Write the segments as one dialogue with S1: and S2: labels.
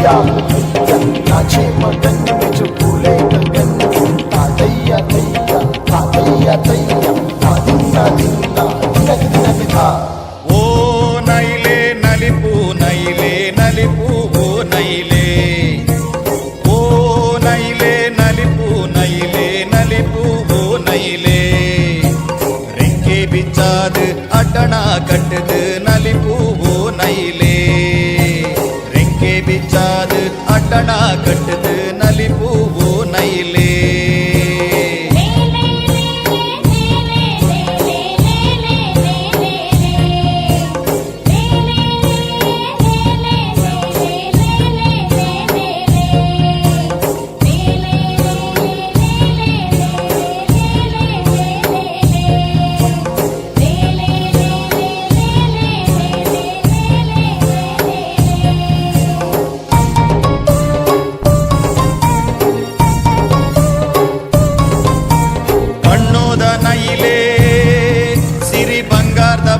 S1: தையா நாச்சே மகன் மெச்சு பூலே கங்கன் தையா தையா தையா தையா தின்னா தின்னா தின்னா தின்னா
S2: ఓ నైలే నలిపు నైలే నలిపు ఓ నైలే ఓ నైలే నలిపు నైలే నలిపు ఓ నైలే ரெங்கே பிச்சாது அட்டனா கட்டுது நலிப்பு ஓ நைலே ரெங்கே பிச்சாது அட்டனா கட்டுது நலிப்பு ஓ நைலே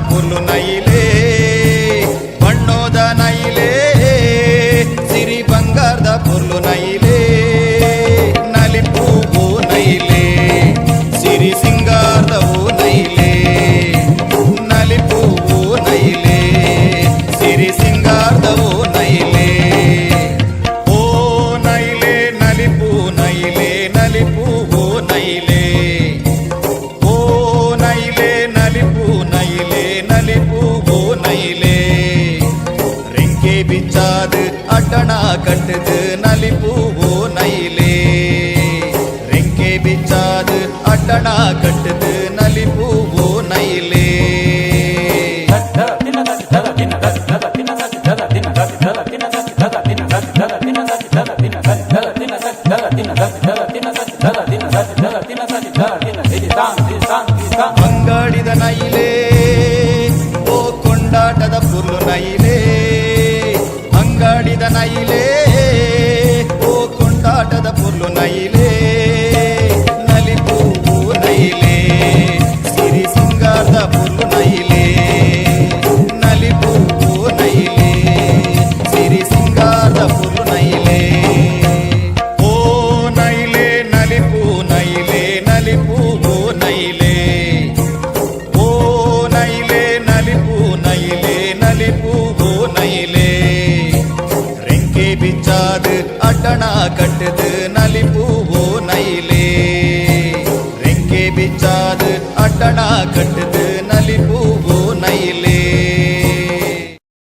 S2: పుల్లు నైలే బಣ್ಣోద నైలే సిరి బంగాರದ పుల్లు నైలే నలిపు ఓ నైలే సిరి సింగాರದ ఓ నైలే నలిపు ఓ నైలే సిరి సింగాರದ ఓ నైలే ఓ నైలే నలిపు నైలే నలిపు ఓ నైలే ఓ నైలే నలిపు నైలే నలిపు ఓ నైలే ரெங்கே பிச்சாது அட்டனா கட்டுது நலிப்பு ஓ நைலே ரெங்கே பிச்சாது அட்டனா கட்டுது நலிப்பு ஓ நைலே ಬಂಗಾಡಿದ ನೈಲೇ ಓ ಕೊಂಡಾಟದ ಪುಲ್ಲು ನೈಲೇ ಅಂಗಾಡಿದ ನೈಲೇ ಓ ಕೊಂಡಾಟದ ಪುಲ್ಲು ನೈಲೇ ನಲಿಪು ಓ ನೈಲೇ ಸಿರಿ ಸಿಂಗಾರದ ಪುಲ್ಲು ನೈಲೇ ನಲಿಪು ಓ ನೈಲೇ ಸಿರಿ ಸಿಂಗಾರದ ಪುಲ್ಲು ನೈಲೇ ಓ ನೈಲೇ ನಲಿಪು ನೈಲೇ ನಲಿಪು ಓ ನೈಲೇ ಓ ನೈಲೇ ನಲಿಪು ನೈಲೇ ನಲಿಪು ಓ ನೈಲೇ ரெங்கே பிச்சாது அட்டனா கட்டுது நலிப்பு ஓ நைலே ரெங்கே பிச்சாது அட்டனா கட்டுது